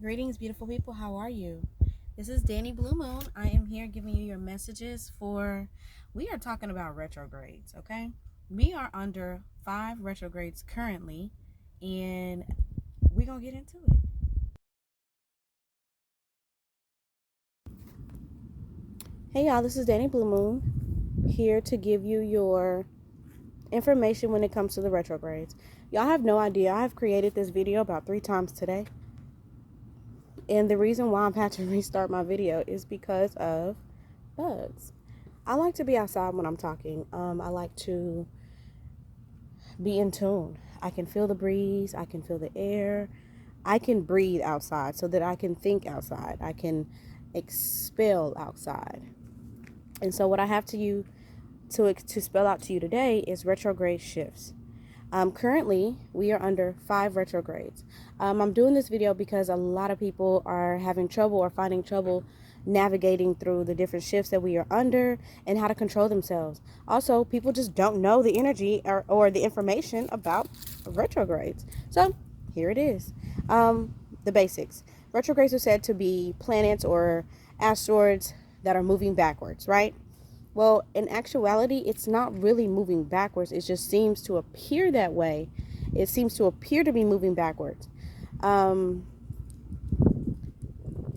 Greetings, beautiful people. How are you? This is Dani BlueMoon. I am here giving you your messages for. We are talking about retrogrades, okay? We are under 5 retrogrades currently, and we're going to get into it. Hey, y'all, this is Dani BlueMoon here to give you your information when it comes to the retrogrades. Y'all have no idea. I have created this video about 3 times today. And the reason why I'm had to restart my video is because of bugs. I like to be outside when I'm talking. I like to be in tune. I can feel the breeze. I can feel the air. I can breathe outside so that I can think outside. I can expel outside. And so what I have to spell out to you today is retrograde shifts. Currently, we are under 5 retrogrades. I'm doing this video because a lot of people are having trouble or finding trouble navigating through the different shifts that we are under and how to control themselves. Also, people just don't know the energy or the information about retrogrades. So here it is. The basics. Retrogrades are said to be planets or asteroids that are moving backwards, right? Well, in actuality, it's not really moving backwards. It just seems to appear that way. It seems to appear to be moving backwards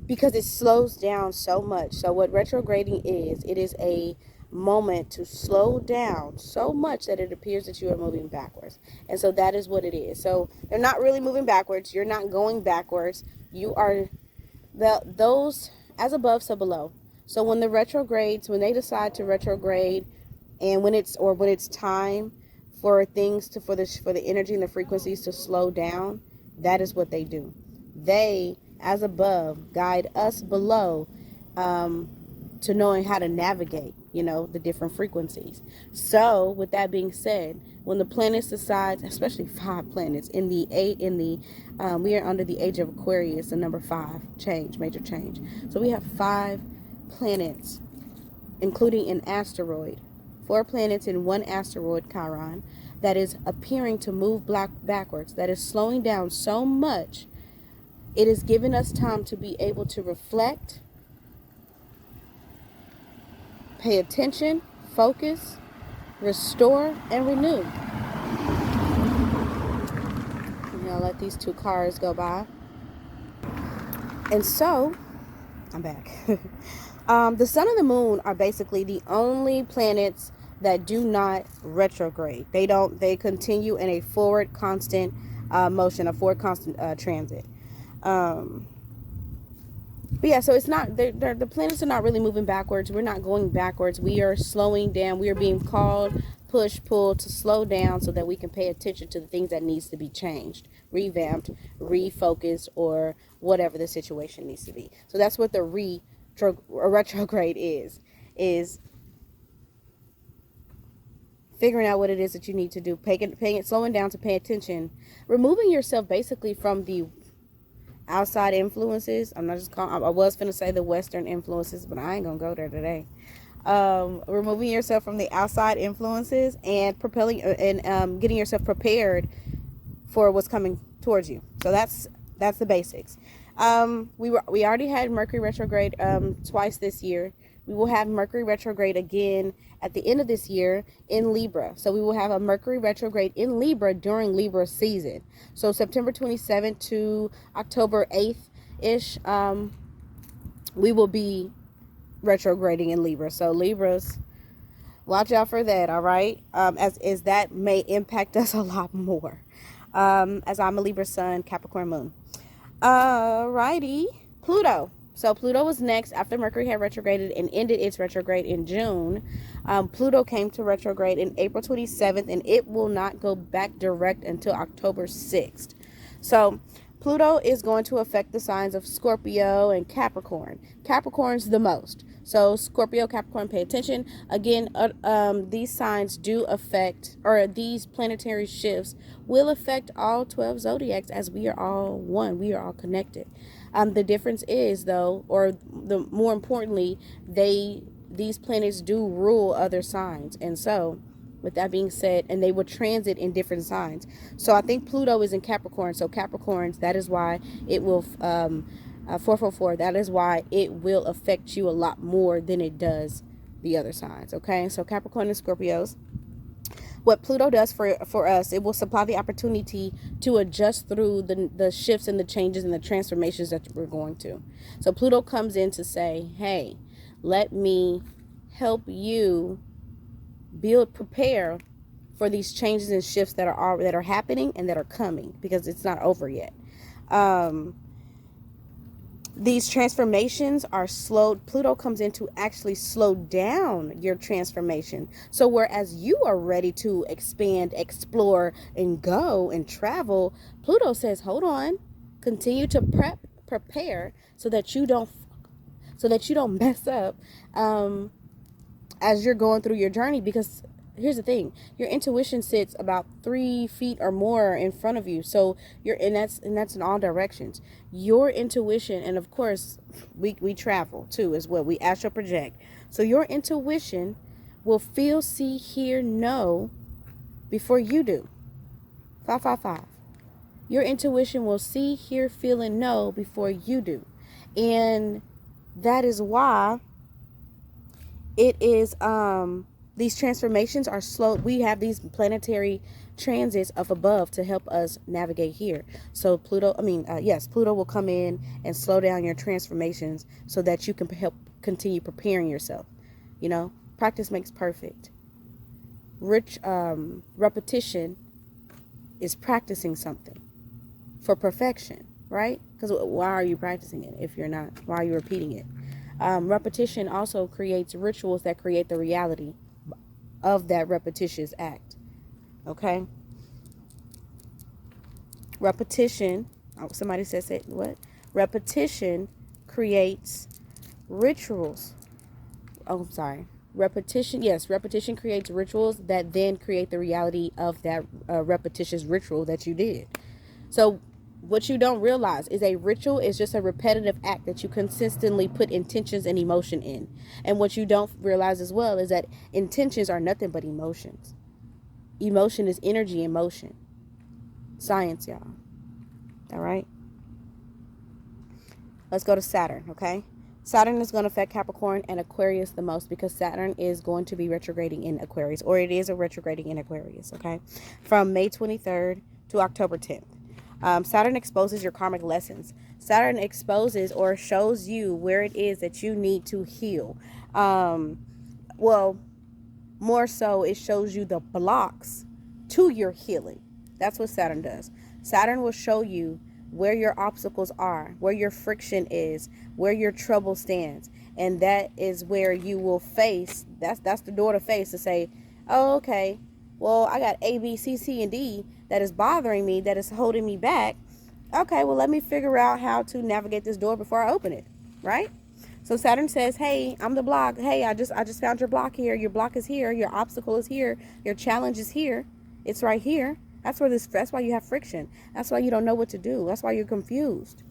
because it slows down so much. So what retrograding is, it is a moment to slow down so much that it appears that you are moving backwards. And so that is what it is. So they're not really moving backwards. You're not going backwards. You are those as above, so below. So when the retrogrades, when they decide to retrograde, and when it's time for things to for the energy and the frequencies to slow down, that is what they do. They, as above, guide us below to knowing how to navigate, the different frequencies. So with that being said, when the planets decide, especially 5 planets we are under the age of Aquarius, the number 5, major change. So we have 5 planets, including an asteroid, 4 planets in 1 asteroid, Chiron, that is appearing to move backwards, that is slowing down so much. It is giving us time to be able to reflect, pay attention, focus, restore, and renew. I'll let these 2 cars go by. And so, I'm back. The sun and the moon are basically the only planets that do not retrograde. They continue in a forward constant motion, a forward constant transit. But yeah, so it's not, the planets are not really moving backwards. We're not going backwards. We are slowing down. We are being called, push, pull to slow down so that we can pay attention to the things that needs to be changed, revamped, refocused, or whatever the situation needs to be. So that's what the retrograde is figuring out what it is that you need to do, slowing down to pay attention, removing yourself basically from the outside influences. I was going to say the Western influences, but I ain't going to go there today. Removing yourself from the outside influences and getting yourself prepared for what's coming towards you. So that's the basics. We already had Mercury retrograde twice this year. We will have Mercury retrograde again at the end of this year in Libra. So we will have a Mercury retrograde in Libra during Libra season. So September 27th to October 8th-ish, we will be retrograding in Libra. So Libras, watch out for that, all right? As that may impact us a lot more. As I'm a Libra sun, Capricorn moon. Alrighty, Pluto. So Pluto was next after Mercury had retrograded and ended its retrograde in June. Pluto came to retrograde in April 27th, and it will not go back direct until October 6th. So Pluto is going to affect the signs of Scorpio and Capricorn. Capricorn's the most. So Scorpio, Capricorn, pay attention. Again, these signs do affect, or these planetary shifts will affect all 12 zodiacs, as we are all one. We are all connected. The difference is, though, or more importantly, these planets do rule other signs. And so With that being said, and they will transit in different signs. So I think Pluto is in Capricorn. So Capricorns, that is why it will 444. That is why it will affect you a lot more than it does the other signs. Okay, so Capricorn and Scorpios. What Pluto does for us, it will supply the opportunity to adjust through the shifts and the changes and the transformations that we're going to. So Pluto comes in to say, hey, let me help you prepare for these changes and shifts that are happening and that are coming, because it's not over yet. These transformations are slowed. Pluto comes in to actually slow down your transformation. So whereas you are ready to expand, explore, and go and travel, Pluto says, hold on, continue to prepare so that you don't mess up as you're going through your journey. Because here's the thing, your intuition sits about 3 feet or more in front of you. So that's in all directions. Your intuition, and of course we travel too as well. We astral project. So your intuition will feel, see, hear, know before you do. 555. Your intuition will see, hear, feel, and know before you do. And that is why it is these transformations are slow. We have these planetary transits of above to help us navigate here. So Pluto will come in and slow down your transformations so that you can help continue preparing yourself. You know, practice makes perfect. Repetition is practicing something for perfection, right? Because why are you practicing it if you're not? Why are you repeating it? Repetition also creates rituals that create the reality of that repetitious act. Okay? Repetition, somebody says it, what? Repetition creates rituals. Oh, I'm sorry. Repetition creates rituals that then create the reality of that repetitious ritual that you did. So what you don't realize is a ritual is just a repetitive act that you consistently put intentions and emotion in. And what you don't realize as well is that intentions are nothing but emotions. Emotion is energy in motion. Science, y'all. All right? Let's go to Saturn, okay? Saturn is going to affect Capricorn and Aquarius the most, because Saturn is going to be retrograding in Aquarius, or it is a retrograding in Aquarius, okay? From May 23rd to October 10th. Saturn exposes your karmic lessons. Saturn exposes or shows you where it is that you need to heal. Well, more so, it shows you the blocks to your healing. That's what Saturn does. Saturn will show you where your obstacles are, where your friction is, where your trouble stands. And that is where you will face, that's the door to face, to say, oh, okay, well, I got A, B, C, C, and D that is bothering me, that is holding me back. Okay, well, let me figure out how to navigate this door before I open it, right? So Saturn says, hey, I'm the block. Hey, I just found your block here. Your block is here. Your obstacle is here. Your challenge is here. It's right here. That's why you have friction. That's why you don't know what to do. That's why you're confused.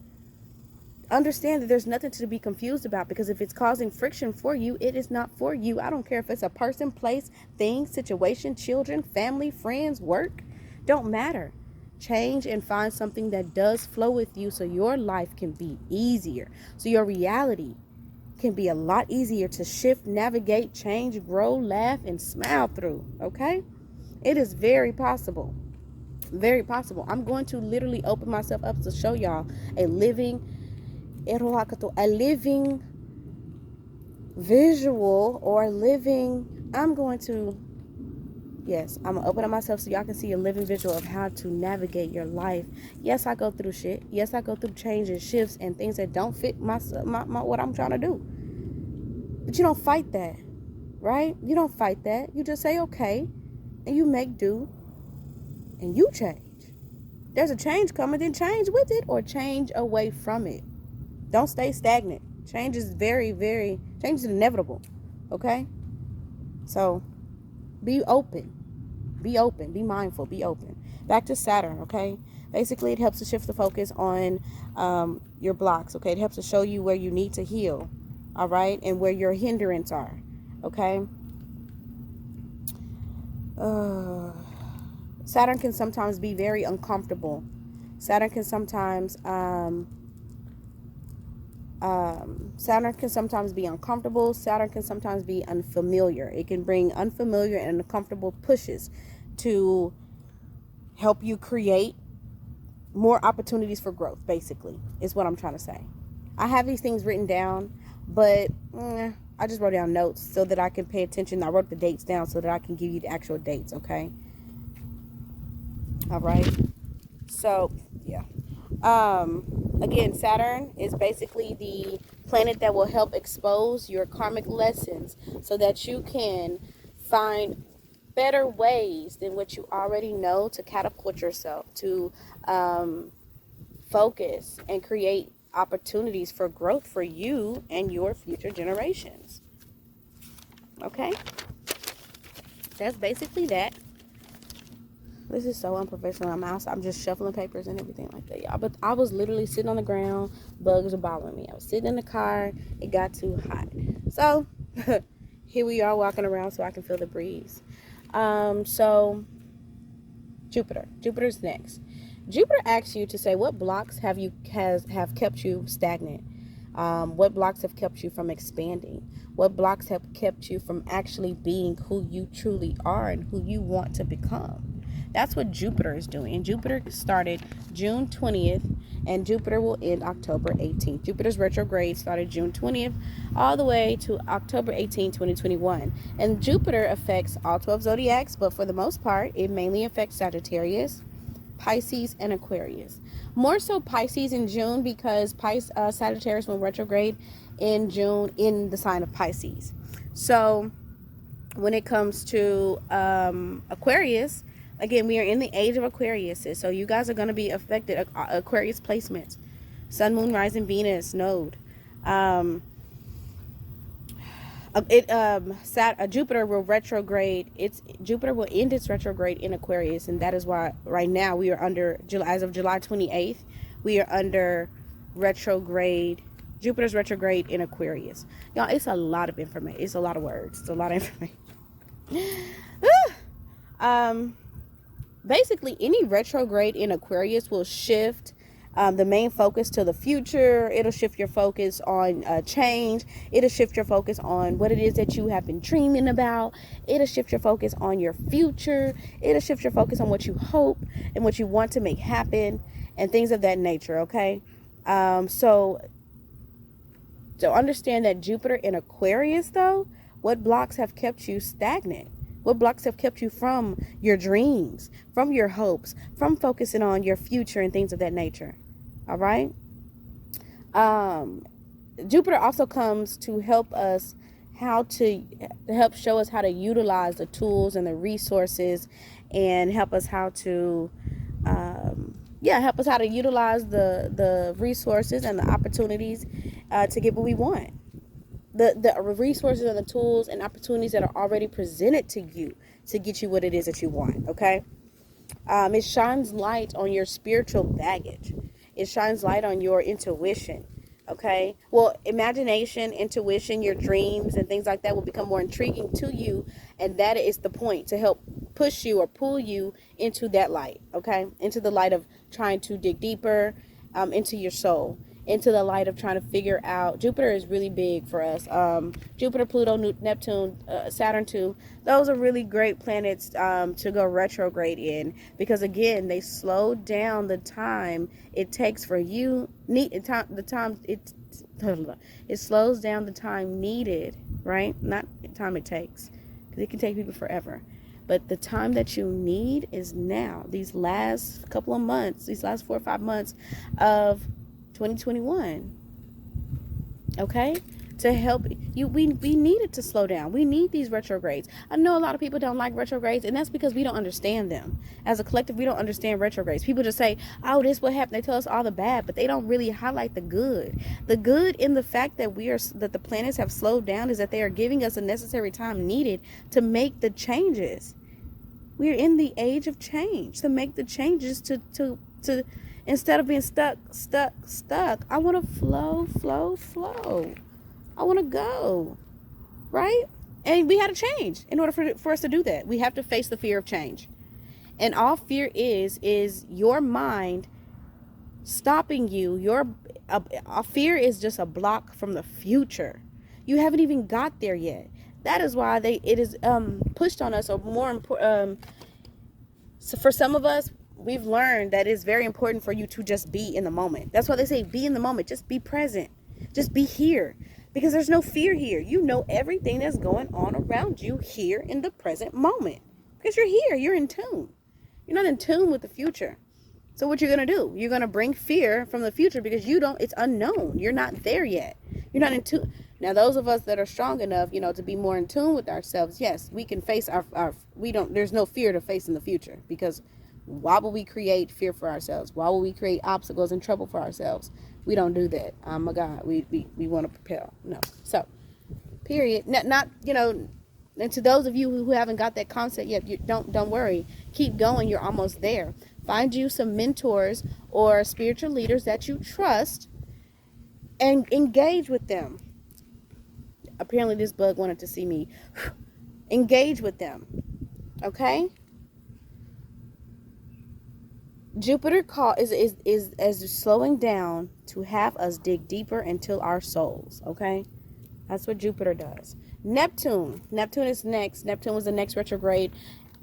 Understand that there's nothing to be confused about, because if it's causing friction for you, it is not for you. I don't care if it's a person, place, thing, situation, children, family, friends, work. Don't matter. Change and find something that does flow with you so your life can be easier. So your reality can be a lot easier to shift, navigate, change, grow, laugh, and smile through. Okay? It is very possible. Very possible. I'm going to literally open myself up to show y'all a living visual or living. I'm going to open up myself so y'all can see a living visual of how to navigate your life. Yes, I go through shit. Yes, I go through changes, shifts, and things that don't fit my what I'm trying to do. But you don't fight that, right? You don't fight that. You just say okay, and you make do, and you change. There's a change coming, then change with it or change away from it. Don't stay stagnant. Change is change is inevitable. Okay? So be open. Be open. Be mindful. Be open. Back to Saturn, okay? Basically, it helps to shift the focus on your blocks, okay? It helps to show you where you need to heal, all right? And where your hindrance are, okay? Saturn can sometimes be very uncomfortable. Saturn can sometimes be uncomfortable. Saturn can sometimes be unfamiliar. It can bring unfamiliar and uncomfortable pushes to help you create more opportunities for growth, basically, is what I'm trying to say. I have these things written down, but I just wrote down notes so that I can pay attention. I wrote the dates down so that I can give you the actual dates, okay? All right. So, yeah. Again, Saturn is basically the planet that will help expose your karmic lessons so that you can find better ways than what you already know to catapult yourself, to focus and create opportunities for growth for you and your future generations. Okay? That's basically that. This is so unprofessional. I'm just shuffling papers and everything like that, y'all. But I was literally sitting on the ground. Bugs were bothering me. I was sitting in the car. It got too hot. So, here we are walking around so I can feel the breeze. So, Jupiter. Jupiter's next. Jupiter asks you to say, what blocks have kept you stagnant? What blocks have kept you from expanding? What blocks have kept you from actually being who you truly are and who you want to become? That's what Jupiter is doing. And Jupiter started June 20th, and Jupiter will end October 18th. Jupiter's retrograde started June 20th all the way to October 18, 2021. And Jupiter affects all 12 zodiacs, but for the most part, it mainly affects Sagittarius, Pisces, and Aquarius. More so Pisces in June because Sagittarius will retrograde in June in the sign of Pisces. So when it comes to Aquarius, again, we are in the age of Aquarius, so you guys are going to be affected. Aquarius placements, Sun, Moon, Rising, Venus, Node. Jupiter will retrograde. Jupiter will end its retrograde in Aquarius, and that is why right now we are under, as of July 28th, we are under retrograde. Jupiter's retrograde in Aquarius. Y'all, it's a lot of information. It's a lot of words. It's a lot of information. Basically, any retrograde in Aquarius will shift the main focus to the future. It'll shift your focus on change. It'll shift your focus on what it is that you have been dreaming about. It'll shift your focus on your future. It'll shift your focus on what you hope and what you want to make happen and things of that nature, okay? So understand that Jupiter in Aquarius, though, what blocks have kept you stagnant? What blocks have kept you from your dreams, from your hopes, from focusing on your future and things of that nature? All right. Jupiter also comes to help us help show us how to utilize the tools and the resources, and help us how to utilize the resources and the opportunities to get what we want. The resources and the tools and opportunities that are already presented to you to get you what it is that you want, okay? It shines light on your spiritual baggage. It shines light on your intuition, okay? Well, imagination, intuition, your dreams, and things like that will become more intriguing to you, and that is the point, to help push you or pull you into that light, okay? Into the light of trying to dig deeper into your soul, into the light of trying to figure out. Jupiter is really big for us. Jupiter, Pluto, Neptune, Saturn too. Those are really great planets to go retrograde in, because again, they slow down the time it takes for you. It slows down the time needed, right? Not the time it takes, because it can take people forever. But the time that you need is now. These last couple of months, these last 4 or 5 months of 2021, okay, to help you. We needed to slow down. We need these retrogrades. I know a lot of people don't like retrogrades, and that's because we don't understand them. As a collective, we don't understand retrogrades. People just say, oh, this what happened. They tell us all the bad, but they don't really highlight the good. The good in the fact that that the planets have slowed down is that they are giving us the necessary time needed to make the changes. We're in the age of change, to make the changes to instead of being stuck. I want to flow. I want to go, right? And we had to change. In order for us to do that, we have to face the fear of change. And all fear is your mind stopping you. Fear is just a block from the future. You haven't even got there yet. That is why it is pushed on us, or more important. So for some of us, we've learned that it's very important for you to just be in the moment. That's why they say be in the moment. Just be present. Just be here. Because there's no fear here. You know everything that's going on around you here in the present moment. Because you're here. You're in tune. You're not in tune with the future. So what you're going to do? You're going to bring fear from the future because it's unknown. You're not there yet. You're not in tune. Now, those of us that are strong enough, to be more in tune with ourselves, yes, we can face there's no fear to face in the future, because why would we create fear for ourselves? Why would we create obstacles and trouble for ourselves? We don't do that. Oh my God, we want to propel. No. So, period. Not and to those of you who haven't got that concept yet, don't worry. Keep going. You're almost there. Find you some mentors or spiritual leaders that you trust and engage with them. Apparently this bug wanted to see me. Engage with them. Okay? Jupiter is slowing down to have us dig deeper into our souls. Okay? That's what Jupiter does. Neptune is next. Neptune was the next retrograde.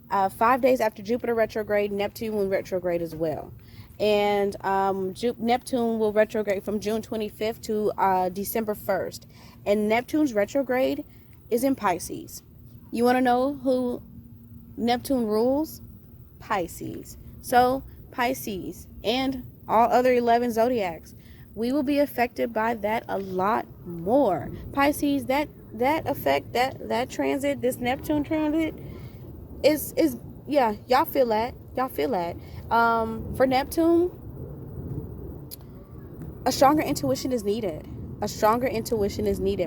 5 days after Jupiter retrograde, Neptune will retrograde as well. And Neptune will retrograde from June 25th to December 1st. And Neptune's retrograde is in Pisces. You want to know who Neptune rules? Pisces. So Pisces and all other 11 zodiacs, we will be affected by that a lot more. Pisces, that effect, that transit, this Neptune transit is yeah, y'all feel that. For Neptune, a stronger intuition is needed.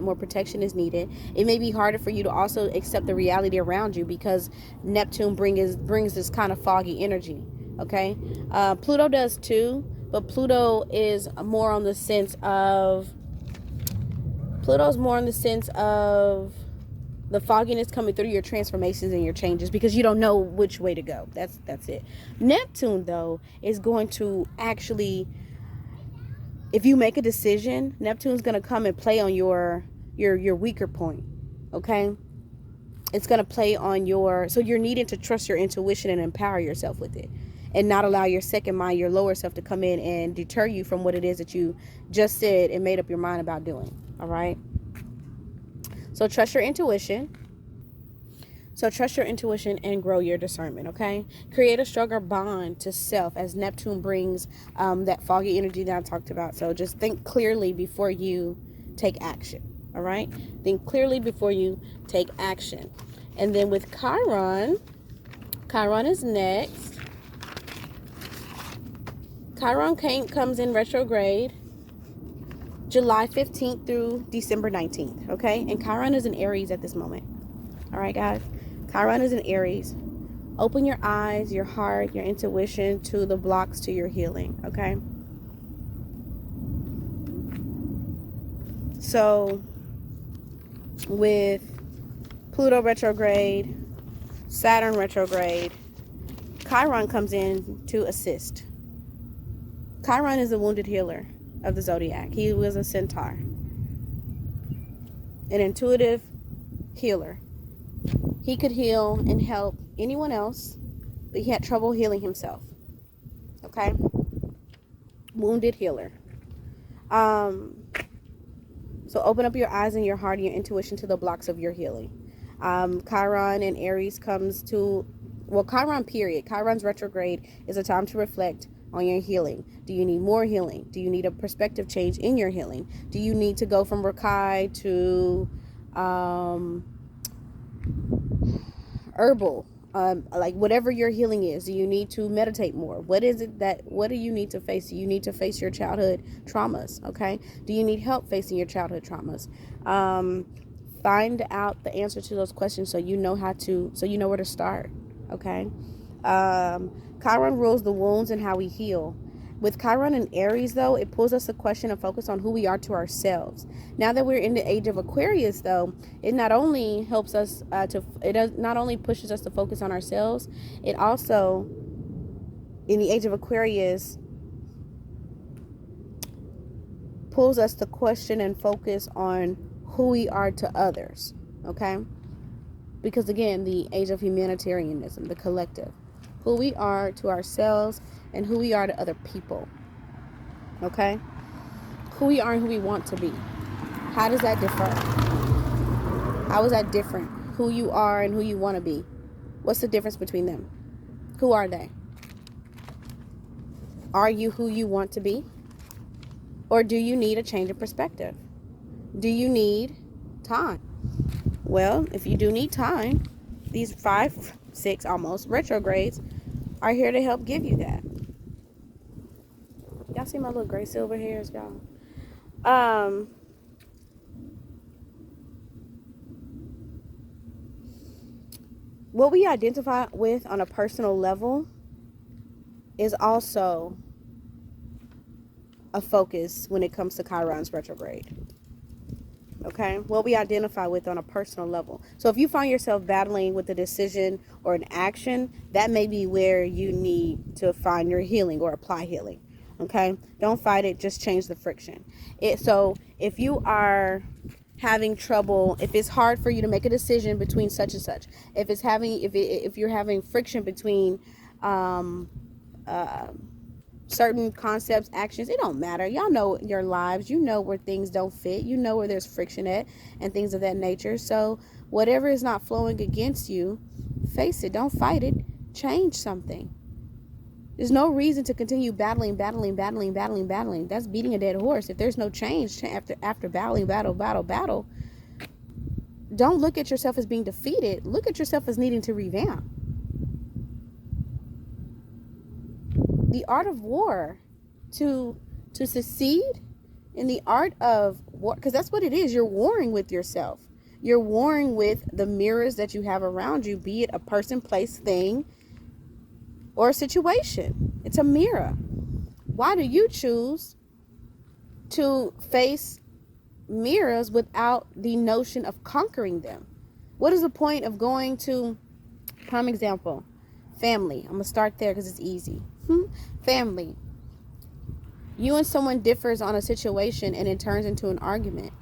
More protection is needed. It may be harder for you to also accept the reality around you because Neptune brings this kind of foggy energy. Okay, Pluto does too, but Pluto's more in the sense of the fogginess coming through your transformations and your changes because you don't know which way to go. That's it. Neptune, though, is going to actually, if you make a decision, Neptune's going to come and play on your weaker point. Okay? It's going to play on so you're needing to trust your intuition and empower yourself with it and not allow your second mind, your lower self, to come in and deter you from what it is that you just said and made up your mind about doing. All right? So trust your intuition. And grow your discernment, okay? Create a stronger bond to self as Neptune brings that foggy energy that I talked about. So just think clearly before you take action, all right? Think clearly before you take action. And then with Chiron is next. Chiron comes in retrograde July 15th through December 19th, okay? And Chiron is in Aries at this moment. All right, guys? Chiron is in Aries. Open your eyes, your heart, your intuition to the blocks to your healing, okay? So, with Pluto retrograde, Saturn retrograde, Chiron comes in to assist. Chiron is a wounded healer of the zodiac. He was a centaur, an intuitive healer. He could heal and help anyone else, but he had trouble healing himself. Okay? Wounded healer. So open up your eyes and your heart and your intuition to the blocks of your healing. Chiron and Aries Chiron period. Chiron's retrograde is a time to reflect on your healing. Do you need more healing? Do you need a perspective change in your healing? Do you need to go from Rakai to herbal? Like whatever your healing is, do you need to meditate more? What do you need to face? Do you need to face your childhood traumas? Okay. Do you need help facing your childhood traumas? Find out the answer to those questions so you know where to start. Okay. Chiron rules the wounds and how we heal. With Chiron and Aries, though, it pulls us to question and focus on who we are to ourselves. Now that we're in the age of Aquarius, though, it not only helps us not only pushes us to focus on ourselves, it also, in the age of Aquarius, pulls us to question and focus on who we are to others. Okay? Because again, the age of humanitarianism, the collective, who we are to ourselves and who we are to other people. Okay? Who we are and who we want to be. How does that differ? How is that different? Who you are and who you want to be. What's the difference between them? Who are they? Are you who you want to be? Or do you need a change of perspective? Do you need time? Well, if you do need time, these 5, 6 almost retrogrades are here to help give you that. Y'all see my little gray silver hairs, y'all? What we identify with on a personal level is also a focus when it comes to Chiron's retrograde. Okay? What we identify with on a personal level. So if you find yourself battling with a decision or an action, that may be where you need to find your healing or apply healing. Okay? Don't fight it, just change the friction. So if you are having trouble, if it's hard for you to make a decision between such and such, if you're having friction between certain concepts, actions, it don't matter. Y'all know your lives. You know where things don't fit. You know where there's friction at and things of that nature. So whatever is not flowing against you, face it. Don't fight it. Change something. There's no reason to continue battling. That's beating a dead horse. If there's no change after battling, battle, don't look at yourself as being defeated. Look at yourself as needing to revamp. The art of war, to succeed in the art of war, because that's what it is. You're warring with yourself. You're warring with the mirrors that you have around you, be it a person, place, thing, or a situation. It's a mirror. Why do you choose to face mirrors without the notion of conquering them? What is the point of going to, prime example, family? I'm going to start there because it's easy. Family. You and someone differs on a situation and it turns into an argument.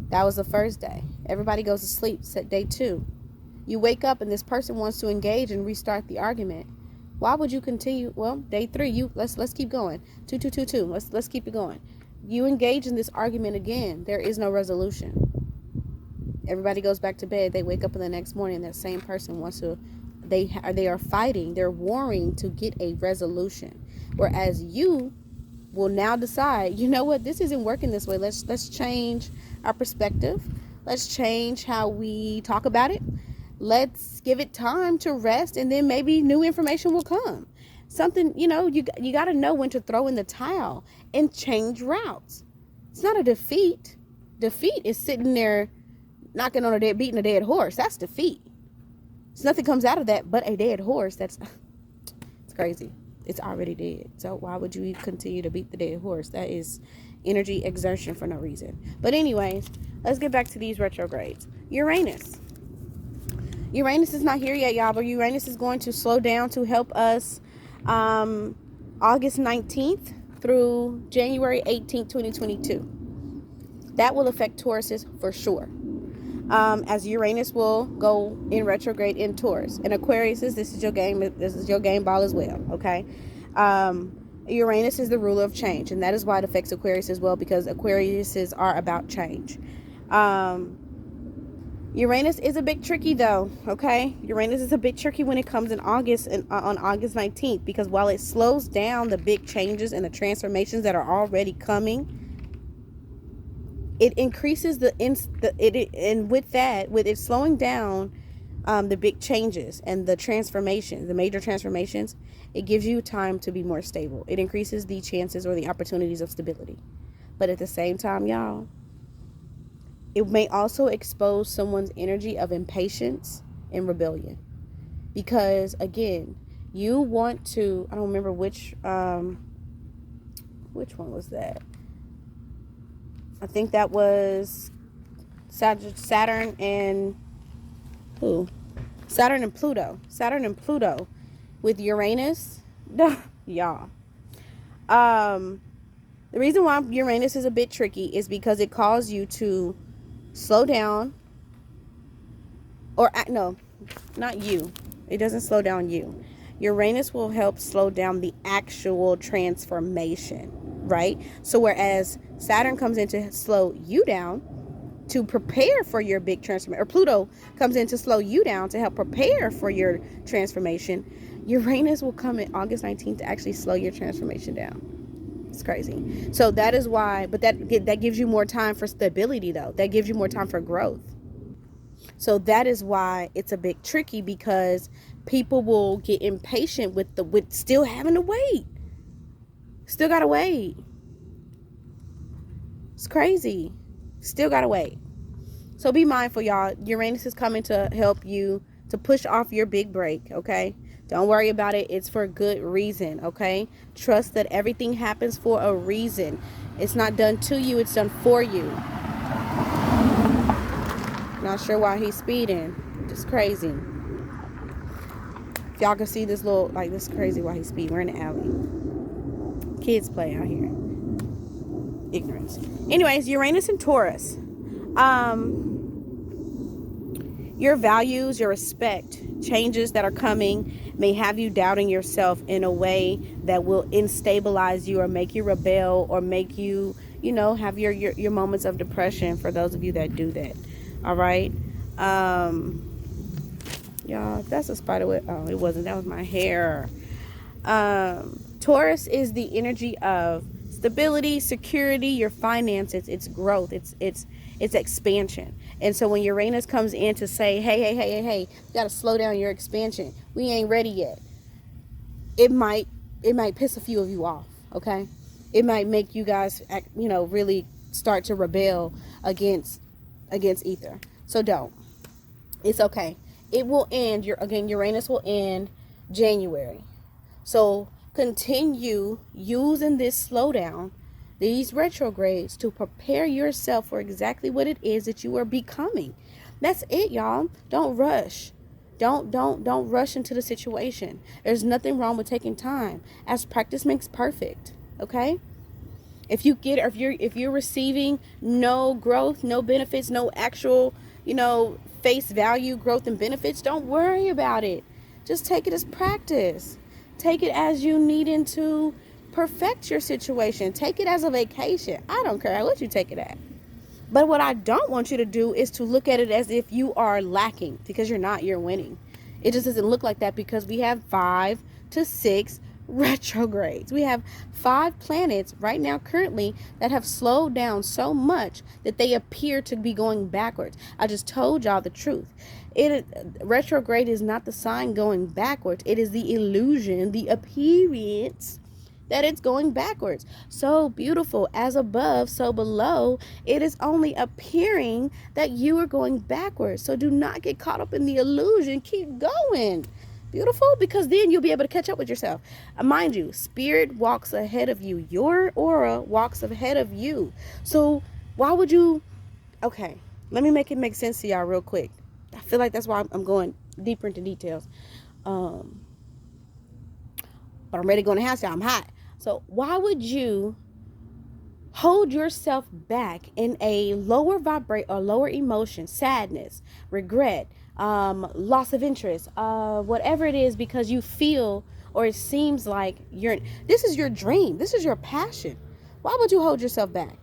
That was the first day. Everybody goes to sleep. Day 2. You wake up and this person wants to engage and restart the argument. Why would you continue? Well, day 3, let's keep going. 2, 2, 2, 2. Let's keep it going. You engage in this argument again. There is no resolution. Everybody goes back to bed. They wake up in the next morning and that same person wants to, they are fighting, they're warring to get a resolution. Whereas you will now decide, you know what, this isn't working this way. Let's change our perspective. Let's change how we talk about it. Let's give it time to rest, and then maybe new information will come. Something, you got to know when to throw in the towel and change routes. It's not a defeat. Defeat is sitting there beating a dead horse. That's defeat. So nothing comes out of that but a dead horse. It's crazy. It's already dead. So why would you continue to beat the dead horse? That is energy exertion for no reason. But anyways, let's get back to these retrogrades. Uranus. Uranus is not here yet, y'all, but Uranus is going to slow down to help us August 19th through January 18th, 2022. That will affect Tauruses for sure. As Uranus will go in retrograde in Taurus. And Aquarius, this is your game. This is your game ball as well, okay? Uranus is the ruler of change, and that is why it affects Aquarius as well, because Aquariuses are about change. Uranus is a bit tricky though, okay? Uranus is a bit tricky when it comes in August and on August 19th, because while it slows down the big changes and the transformations that are already coming, it increases with it slowing down the big changes and the transformations, the major transformations, it gives you time to be more stable. It increases the chances or the opportunities of stability. But at the same time, y'all, it may also expose someone's energy of impatience and rebellion. Because, again, you want to, I don't remember which which one was that? I think that was Saturn and who? Saturn and Pluto. Saturn and Pluto with Uranus. Y'all. The reason why Uranus is a bit tricky is because it calls you to slow down. Or no, not you. It doesn't slow down you. Uranus will help slow down the actual transformation, right? So whereas Saturn comes in to slow you down to prepare for your big transformation, or Pluto comes in to slow you down to help prepare for your transformation, Uranus will come in August 19th to actually slow your transformation down. It's crazy. So that is why, but that gives you more time for stability though. That gives you more time for growth. So that is why it's a bit tricky, because people will get impatient with still having to wait. Still gotta wait. It's crazy. Still gotta wait. So be mindful, y'all. Uranus is coming to help you to push off your big break, okay? Don't worry about it. It's for good reason, okay? Trust that everything happens for a reason. It's not done to you, it's done for you. Not sure why he's speeding. Just crazy. If y'all can see this little, like, this is crazy why he's speeding. We're in the alley. Kids play out here. Ignorance. Anyways, Uranus and Taurus. Your values, your respect, changes that are coming may have you doubting yourself in a way that will instabilize you or make you rebel or make you, have your moments of depression, for those of you that do that. All right. Y'all, that's a spider web. Oh, it wasn't. That was my hair. Taurus is the energy of stability, security, your finances, it's growth, it's expansion. And so when Uranus comes in to say, hey, you got to slow down your expansion. We ain't ready yet. It might piss a few of you off. Okay. It might make you guys, really start to rebel against ether. So don't. It's okay. It will end. Uranus will end January. So continue using this slowdown, these retrogrades, to prepare yourself for exactly what it is that you are becoming. That's it, y'all. Don't rush. Don't rush into the situation. There's nothing wrong with taking time, as practice makes perfect. Okay? If you're receiving no growth, no benefits, no actual, face value growth and benefits, don't worry about it. Just take it as practice. Take it as you needing to perfect your situation. Take it as a vacation. I don't care what you take it at. But what I don't want you to do is to look at it as if you are lacking, because you're not. You're winning. It just doesn't look like that, because we have 5 to 6 retrogrades. We have 5 planets right now currently that have slowed down so much that they appear to be going backwards. I just told y'all the truth. Retrograde is not the sign going backwards. It is the illusion, the appearance that it's going backwards. So beautiful, as above, so below. It is only appearing that you are going backwards. So do not get caught up in the illusion. Keep going. Beautiful, because then you'll be able to catch up with yourself. Mind you, spirit walks ahead of you. Your aura walks ahead of you. So why would you? Okay, let me make it make sense to y'all real quick. I feel like that's why I'm going deeper into details. But I'm ready to go in the house, y'all. I'm hot. So why would you hold yourself back in a lower vibrate or lower emotion, sadness, regret, loss of interest, whatever it is, because you feel, or it seems like this is your dream, this is your passion? Why would you hold yourself back?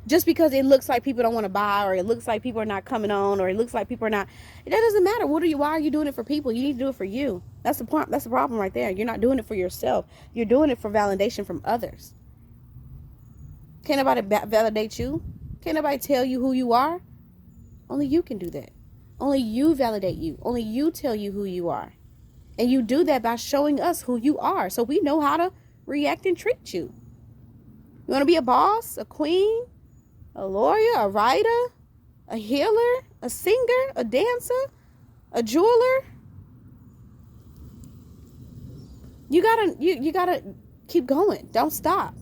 Just because it looks like people don't want to buy, or it looks like people are not coming on, or it looks like people are not, that doesn't matter. Why are you doing it for people? You need to do it for you. That's the point. That's the problem right there. You're not doing it for yourself. You're doing it for validation from others. Can't nobody validate you. Can't nobody tell you who you are. Only you can do that. Only you validate you. Only you tell you who you are. And you do that by showing us who you are, so we know how to react and treat you. You want to be a boss, a queen, a lawyer, a writer, a healer, a singer, a dancer, a jeweler? You gotta keep going. Don't stop.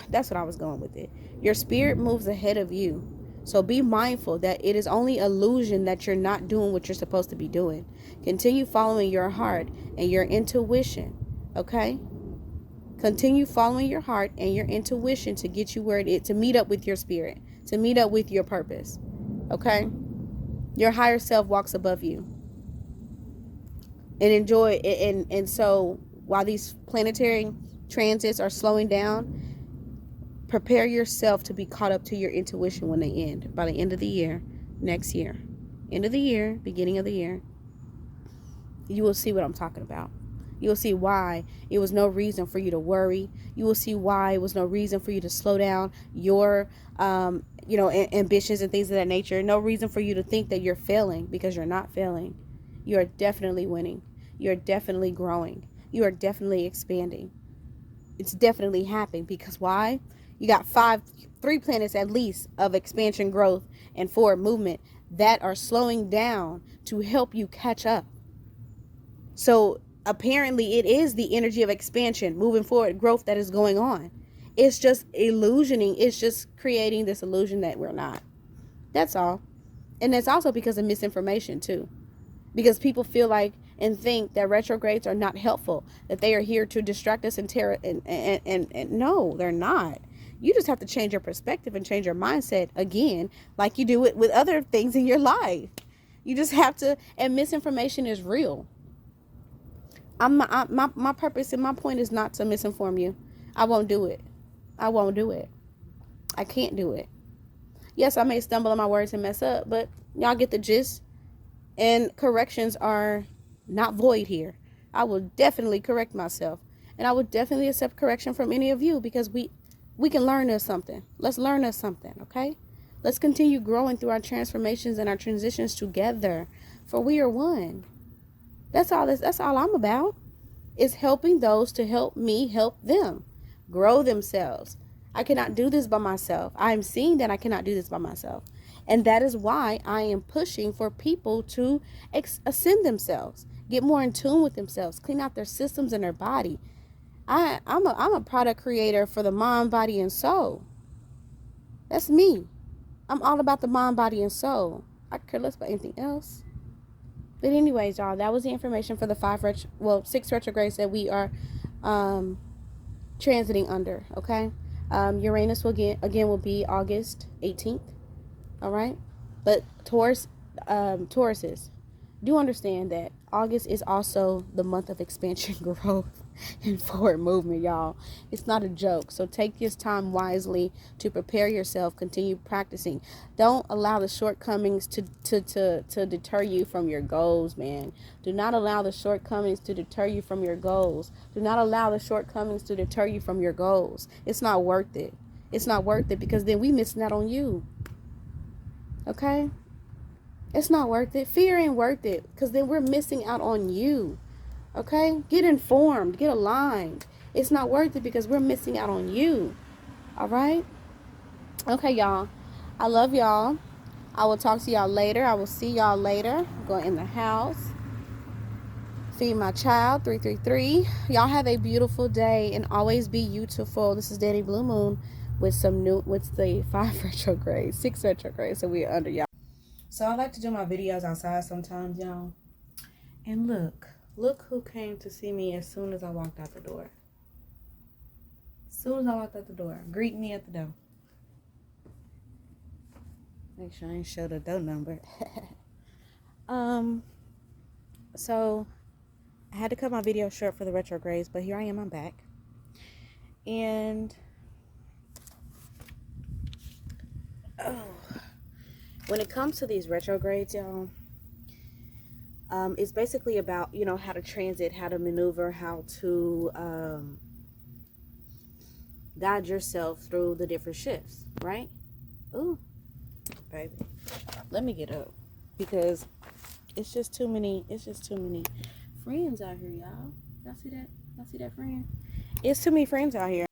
That's what I was going with it. Your spirit moves ahead of you. So be mindful that it is only illusion that you're not doing what you're supposed to be doing. Continue following your heart and your intuition. Okay? Continue following your heart and your intuition to get you where it is, to meet up with your spirit, to meet up with your purpose. Okay? Your higher self walks above you. And enjoy it. And so while these planetary transits are slowing down, prepare yourself to be caught up to your intuition when they end. By the end of the year, next year, end of the year, beginning of the year, you will see what I'm talking about. You will see why it was no reason for you to worry. You will see why it was no reason for you to slow down your, ambitions and things of that nature. No reason for you to think that you're failing, because you're not failing. You are definitely winning. You're definitely growing. You are definitely expanding. It's definitely happening, because why? You got 3 planets at least of expansion, growth, and forward movement that are slowing down to help you catch up. So apparently it is the energy of expansion, moving forward, growth that is going on. It's just illusioning. It's just creating this illusion that we're not. That's all. And it's also because of misinformation too. Because people feel like and think that retrogrades are not helpful, that they are here to distract us and terror. And no, they're not. You just have to change your perspective and change your mindset again, like you do it with other things in your life. You just have to, and misinformation is real. My purpose and my point is not to misinform you. I won't do it. I won't do it. I can't do it. Yes, I may stumble on my words and mess up, but y'all get the gist. And corrections are not void here. I will definitely correct myself. And I would definitely accept correction from any of you, because we can learn us something. Let's learn us something, okay? Let's continue growing through our transformations and our transitions together, for we are one. That's all I'm about, is helping those to help me help them grow themselves. I cannot do this by myself. I am seeing that I cannot do this by myself. And that is why I am pushing for people to ascend themselves, get more in tune with themselves, clean out their systems and their body. I'm a product creator for the mind, body, and soul. That's me. I'm all about the mind, body, and soul. I could care less about anything else. But anyways, y'all, that was the information for the 6 retrogrades that we are transiting under, okay? Uranus will will be August 18th, all right? But Tauruses, do understand that August is also the month of expansion, growth, and forward movement, y'all. It's not a joke. So take this time wisely to prepare yourself. Continue practicing. Don't allow the shortcomings to deter you from your goals, man. Do not allow the shortcomings to deter you from your goals. Do not allow the shortcomings to deter you from your goals. It's not worth it. It's not worth it, because then we missing out on you. Okay? It's not worth it. Fear ain't worth it, because then we're missing out on you. Okay? Get informed. Get aligned. It's not worth it, because we're missing out on you. All right? Okay, y'all. I love y'all. I will talk to y'all later. I will see y'all later. Go in the house. Feed my child. 333. Y'all have a beautiful day and always be beautiful. This is Dani BlueMoon with the 5 retrogrades, 6 retrogrades. So we're under y'all. So I like to do my videos outside sometimes, y'all. And look who came to see me as soon as I walked out the door. As soon as I walked out the door. Greet me at the door. Make sure I ain't show the door number. So I had to cut my video short for the retrogrades, but here I am, I'm back. And when it comes to these retrogrades, y'all, it's basically about, how to transit, how to maneuver, how to guide yourself through the different shifts, right? Ooh, baby, let me get up, because it's just too many friends out here, y'all. Y'all see that friend? It's too many friends out here.